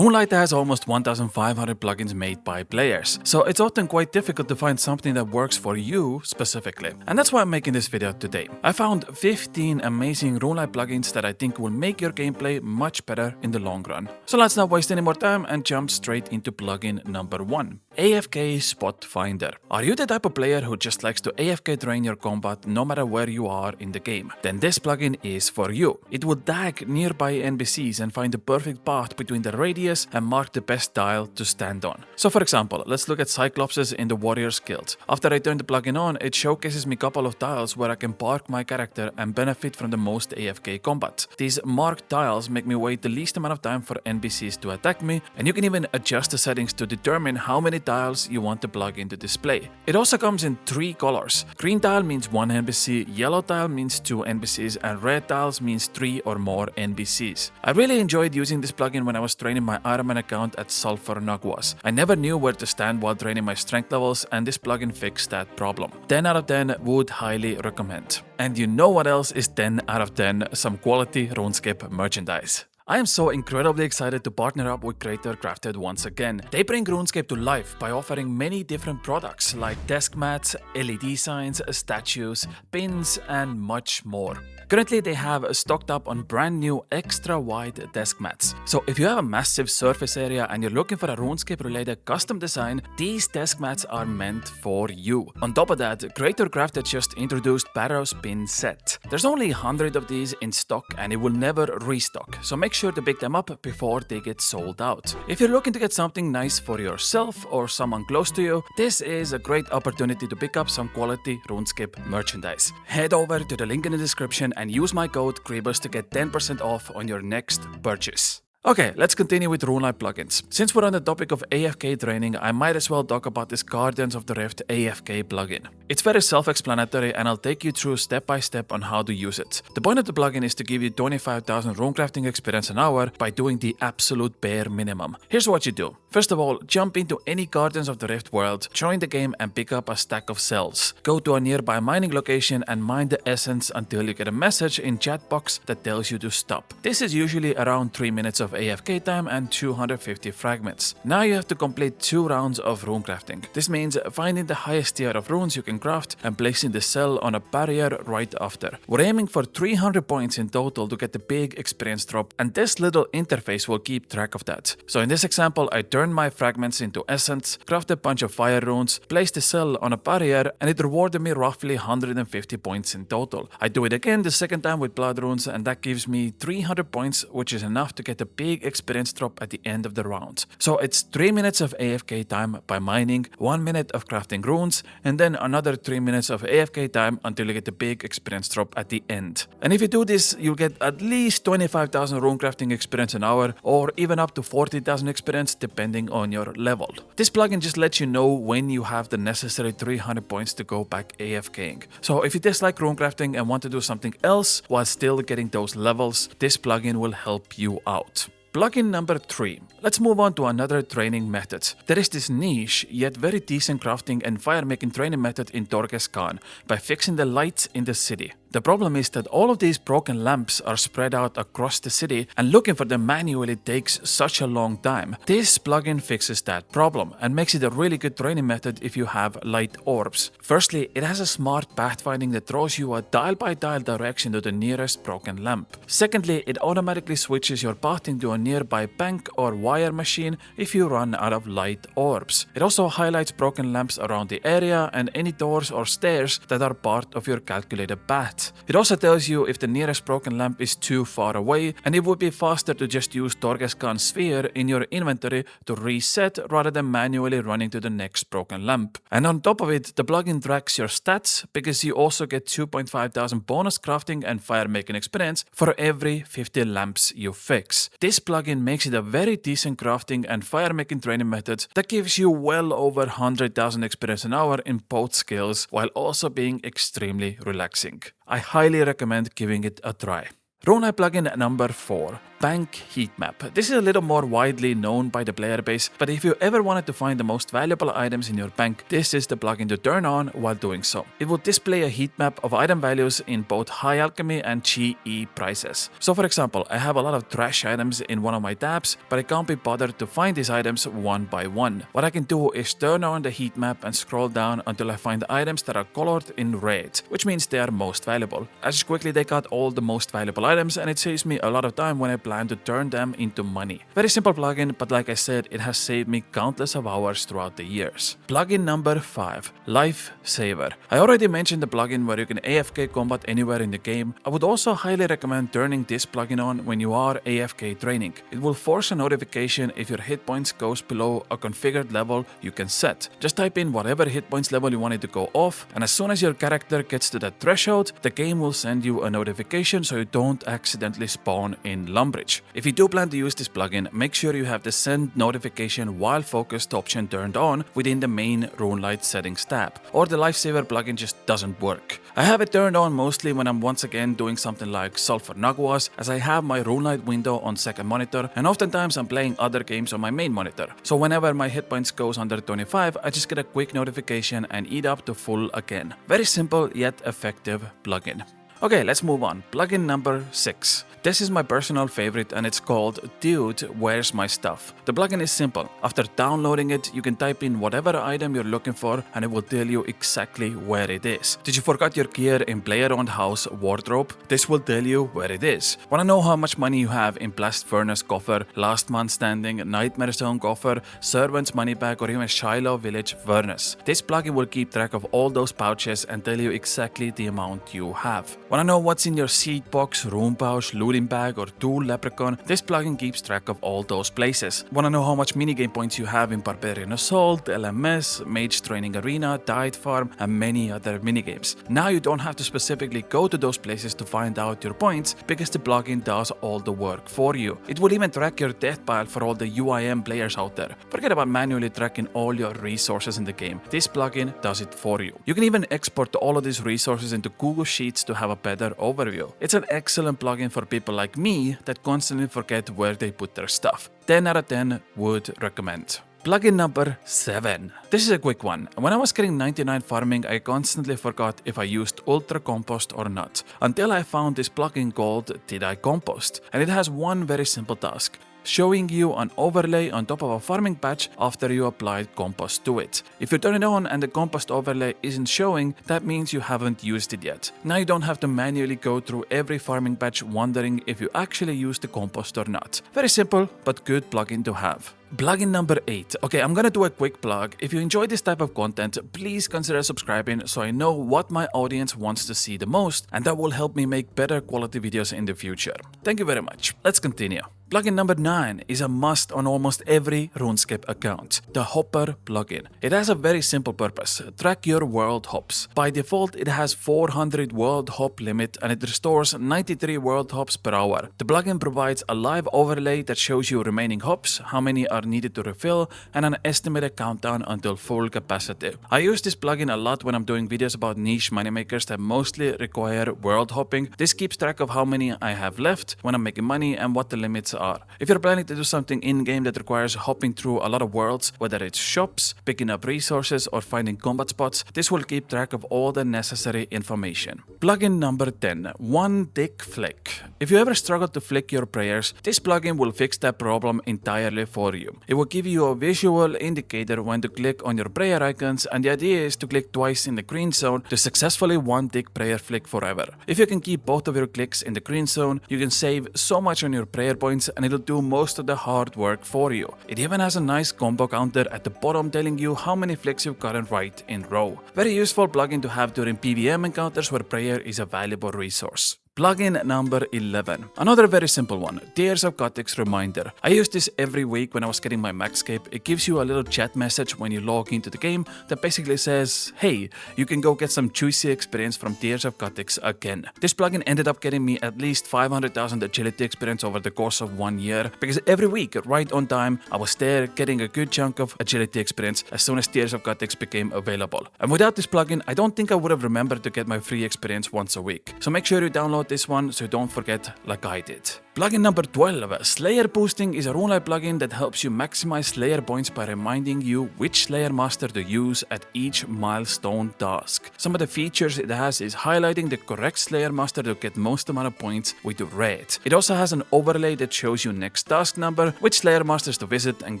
Runelite has almost 1,500 plugins made by players, so it's often quite difficult to find something that works for you specifically. And that's why I'm making this video today. I found 15 amazing Runelite plugins that I think will make your gameplay much better in the long run. So let's not waste any more time and jump straight into plugin number 1. AFK Spot Finder. Are you the type of player who just likes to AFK drain your combat no matter where you are in the game? Then this plugin is for you. It will tag nearby NPCs and find the perfect path between the radius and mark the best tile to stand on. So for example, let's look at Cyclopses in the Warriors Guild. After I turn the plugin on, it showcases me a couple of tiles where I can park my character and benefit from the most AFK combat. These marked tiles make me wait the least amount of time for NPCs to attack me, and you can even adjust the settings to determine how many tiles you want the plugin to display. It also comes in 3 colors. Green tile means 1 NPC, yellow tile means 2 NPCs, and red tiles means 3 or more NPCs. I really enjoyed using this plugin when I was training my Ironman account at Sulfur Naguas. I never knew where to stand while training my strength levels, and this plugin fixed that problem. 10 out of 10 would highly recommend. And you know what else is 10 out of 10? Some quality RuneScape merchandise. I am so incredibly excited to partner up with Creator Crafted once again. They bring RuneScape to life by offering many different products like desk mats, LED signs, statues, pins, and much more. Currently, they have stocked up on brand new extra wide desk mats. So if you have a massive surface area and you're looking for a RuneScape related custom design, these desk mats are meant for you. On top of that, Creator Crafted just introduced Barrow's pin set. There's only 100 of these in stock and it will never restock, so make sure to pick them up before they get sold out. If you're looking to get something nice for yourself or someone close to you, this is a great opportunity to pick up some quality RuneScape merchandise. Head over to the link in the description and use my code KriibusFC to get 10% off on your next purchase. Okay, let's continue with Runelite plugins. Since we're on the topic of AFK training, I might as well talk about this Guardians of the Rift AFK plugin. It's very self-explanatory and I'll take you through step by step on how to use it. The point of the plugin is to give you 25,000 runecrafting experience an hour by doing the absolute bare minimum. Here's what you do. First of all, jump into any Guardians of the Rift world, join the game and pick up a stack of cells. Go to a nearby mining location and mine the essence until you get a message in chat box that tells you to stop. This is usually around 3 minutes of AFK time and 250 fragments. Now you have to complete 2 rounds of rune crafting. This means finding the highest tier of runes you can craft and placing the cell on a barrier right after. We're aiming for 300 points in total to get the big experience drop, and this little interface will keep track of that. So in this example, I turned my fragments into essence, crafted a bunch of fire runes, placed the cell on a barrier, and it rewarded me roughly 150 points in total. I do it again the second time with blood runes, and that gives me 300 points, which is enough to get the big experience drop at the end of the round. So it's 3 minutes of AFK time by mining, 1 minute of crafting runes, and then another 3 minutes of AFK time until you get the big experience drop at the end. And if you do this, you'll get at least 25,000 rune crafting experience an hour, or even up to 40,000 experience depending on your level. This plugin just lets you know when you have the necessary 300 points to go back AFKing. So if you dislike rune crafting and want to do something else while still getting those levels, this plugin will help you out. Plugin number 3. Let's move on to another training method. There is this niche yet very decent crafting and fire making training method in Torghast Khan by fixing the lights in the city. The problem is that all of these broken lamps are spread out across the city and looking for them manually takes such a long time. This plugin fixes that problem and makes it a really good training method if you have light orbs. Firstly, it has a smart pathfinding that throws you a dial-by-dial direction to the nearest broken lamp. Secondly, it automatically switches your pathing to a nearby bank or wire machine if you run out of light orbs. It also highlights broken lamps around the area and any doors or stairs that are part of your calculated path. It also tells you if the nearest broken lamp is too far away, and it would be faster to just use Torghast Khan's sphere in your inventory to reset rather than manually running to the next broken lamp. And on top of it, the plugin tracks your stats because you also get 2,500 bonus crafting and fire making experience for every 50 lamps you fix. This plugin makes it a very decent crafting and fire making training method that gives you well over 100,000 experience an hour in both skills while also being extremely relaxing. I highly recommend giving it a try. Runelite plugin number 4. bank heat map. This is a little more widely known by the player base, but if you ever wanted to find the most valuable items in your bank, this is the plugin to turn on while doing so. It will display a heat map of item values in both high alchemy and GE prices. So for example, I have a lot of trash items in one of my tabs, but I can't be bothered to find these items one by one. What I can do is turn on the heat map and scroll down until I find the items that are colored in red, which means they are most valuable. I just quickly take out all the most valuable items and it saves me a lot of time when I plan to turn them into money. Very simple plugin, but like I said, it has saved me countless of hours throughout the years. Plugin number 5, Lifesaver. I already mentioned the plugin where you can AFK combat anywhere in the game. I would also highly recommend turning this plugin on when you are AFK training. It will force a notification if your hit points goes below a configured level you can set. Just type in whatever hit points level you want it to go off, and as soon as your character gets to that threshold, the game will send you a notification so you don't accidentally spawn in Lumbridge. If you do plan to use this plugin, make sure you have the send notification while focused option turned on within the main Runelite settings tab, or the Lifesaver plugin just doesn't work. I have it turned on mostly when I'm once again doing something like Sulfur Naguas, as I have my Runelite window on second monitor, and oftentimes I'm playing other games on my main monitor. So whenever my hit points goes under 25, I just get a quick notification and eat up to full again. Very simple yet effective plugin. Okay, let's move on. Plugin number 6. This is my personal favorite and it's called Dude, Where's My Stuff? The plugin is simple. After downloading it, you can type in whatever item you're looking for and it will tell you exactly where it is. Did you forget your gear in player-owned house wardrobe? This will tell you where it is. Wanna know how much money you have in Blast Furnace coffer, Last Man Standing, Nightmare Zone coffer, Servant's money bag, or even Shiloh Village furnace? This plugin will keep track of all those pouches and tell you exactly the amount you have. Wanna know what's in your seed box, room pouch, looting bag, or tool leprechaun? This plugin keeps track of all those places. Wanna know how much minigame points you have in Barbarian Assault, LMS, Mage Training Arena, Diet Farm, and many other minigames? Now you don't have to specifically go to those places to find out your points because the plugin does all the work for you. It will even track your death pile for all the UIM players out there. Forget about manually tracking all your resources in the game. This plugin does it for you. You can even export all of these resources into Google Sheets to have a better overview. It's an excellent plugin for people like me that constantly forget where they put their stuff. 10 out of 10 would recommend. Plugin number 7. This is a quick one. When I was getting 99 farming, I constantly forgot if I used Ultra Compost or not, until I found this plugin called Did I Compost? And it has one very simple task: showing you an overlay on top of a farming patch after you applied compost to it. If you turn it on and the compost overlay isn't showing, that means you haven't used it yet. Now you don't have to manually go through every farming patch wondering if you actually used the compost or not. Very simple, but good plugin to have. Plugin number 8. Okay, I'm gonna do a quick plug. If you enjoy this type of content, please consider subscribing so I know what my audience wants to see the most, and that will help me make better quality videos in the future. Thank you very much. Let's continue. Plugin number 9 is a must on almost every RuneScape account, the Hopper plugin. It has a very simple purpose: track your world hops. By default, it has 400 world hop limit and it restores 93 world hops per hour. The plugin provides a live overlay that shows you remaining hops, how many are needed to refill, and an estimated countdown until full capacity. I use this plugin a lot when I'm doing videos about niche moneymakers that mostly require world hopping. This keeps track of how many I have left when I'm making money and what the limits are. If you're planning to do something in-game that requires hopping through a lot of worlds, whether it's shops, picking up resources, or finding combat spots, this will keep track of all the necessary information. Plugin number 10. One Tick Flick. If you ever struggle to flick your prayers, this plugin will fix that problem entirely for you. It will give you a visual indicator when to click on your prayer icons, and the idea is to click twice in the green zone to successfully one-tick prayer flick forever. If you can keep both of your clicks in the green zone, you can save so much on your prayer points and it'll do most of the hard work for you. It even has a nice combo counter at the bottom telling you how many flicks you've gotten right in row. Very useful plugin to have during PvM encounters where prayer is a valuable resource. Plugin number 11. Another very simple one, Tears of Kha'Zix Reminder. I use this every week when I was getting my Maxscape. It gives you a little chat message when you log into the game that basically says, hey, you can go get some juicy experience from Tears of Kha'Zix again. This plugin ended up getting me at least 500,000 agility experience over the course of 1 year, because every week, right on time, I was there getting a good chunk of agility experience as soon as Tears of Kha'Zix became available. And without this plugin, I don't think I would have remembered to get my free experience once a week. So make sure you download this one so you don't forget like I did. Plugin number 12. Slayer Boosting is a Runelite plugin that helps you maximize Slayer points by reminding you which Slayer master to use at each milestone task. Some of the features it has is highlighting the correct Slayer master to get most amount of points with red. It also has an overlay that shows you next task number, which Slayer masters to visit and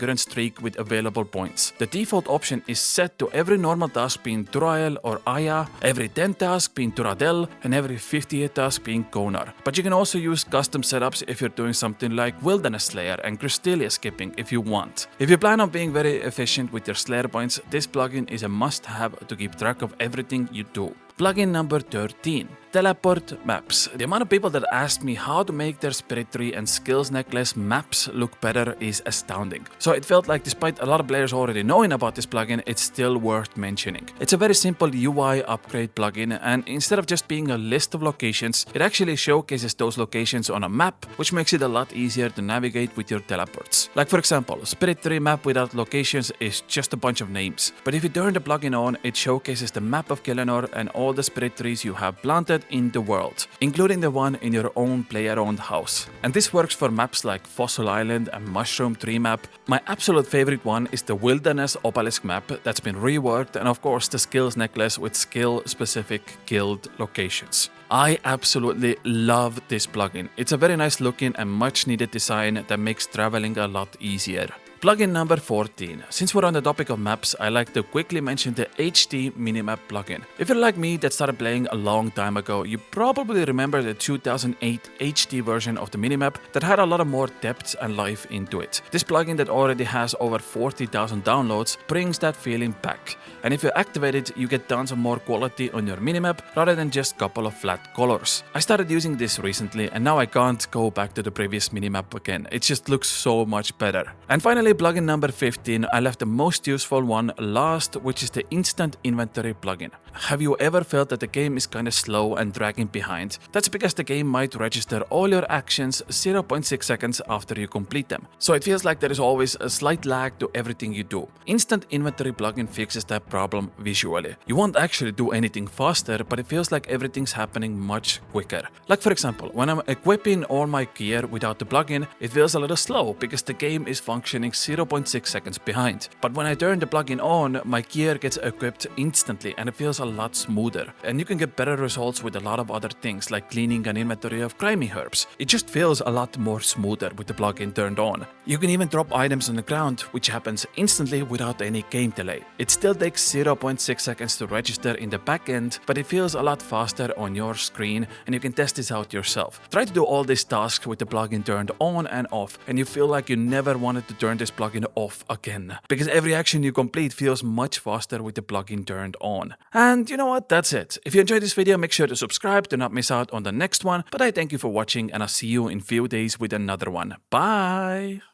current streak with available points. The default option is set to every normal task being Turael or Aya, every 10 task being Turadel, and every 58 task being Konar. But you can also use custom setups if you're doing something like Wilderness Slayer and Crystalia skipping if you want. If you plan on being very efficient with your Slayer points, this plugin is a must-have to keep track of everything you do. Plugin number 13. Teleport maps. The amount of people that asked me how to make their Spirit Tree and Skills Necklace maps look better is astounding. So it felt like despite a lot of players already knowing about this plugin, it's still worth mentioning. It's a very simple UI upgrade plugin, and instead of just being a list of locations, it actually showcases those locations on a map, which makes it a lot easier to navigate with your teleports. Like for example, Spirit Tree map without locations is just a bunch of names. But if you turn the plugin on, it showcases the map of Kellenor and all the Spirit Trees you have planted in the world, including the one in your own player-owned house. And this works for maps like Fossil Island and Mushroom Tree map. My absolute favorite one is the Wilderness Obelisk map that's been reworked, and of course the Skills Necklace with skill-specific guild locations. I absolutely love this plugin. It's a very nice looking and much needed design that makes traveling a lot easier. Plugin number 14. Since we're on the topic of maps, I like to quickly mention the HD Minimap plugin. If you're like me that started playing a long time ago, you probably remember the 2008 HD version of the minimap that had a lot of more depth and life into it. This plugin that already has over 40,000 downloads brings that feeling back. And if you activate it, you get tons of more quality on your minimap rather than just a couple of flat colors. I started using this recently and now I can't go back to the previous minimap again. It just looks so much better. And finally, plugin number 15, I left the most useful one last, which is the Instant Inventory plugin. Have you ever felt that the game is kinda slow and dragging behind? That's because the game might register all your actions 0.6 seconds after you complete them. So it feels like there is always a slight lag to everything you do. Instant Inventory plugin fixes that problem visually. You won't actually do anything faster, but it feels like everything's happening much quicker. Like for example, when I'm equipping all my gear without the plugin, it feels a little slow because the game is functioning 0.6 seconds behind. But when I turn the plugin on, my gear gets equipped instantly and it feels a lot smoother. And you can get better results with a lot of other things like cleaning an inventory of grimy herbs. It just feels a lot more smoother with the plugin turned on. You can even drop items on the ground, which happens instantly without any game delay. It still takes 0.6 seconds to register in the back end, but it feels a lot faster on your screen and you can test this out yourself. Try to do all these tasks with the plugin turned on and off, and you feel like you never wanted to turn this plugin off again, because every action you complete feels much faster with the plugin turned on. And you know what, that's it. If you enjoyed this video, make sure to subscribe to not miss out on the next one, but I thank you for watching and I'll see you in few days with another one. Bye!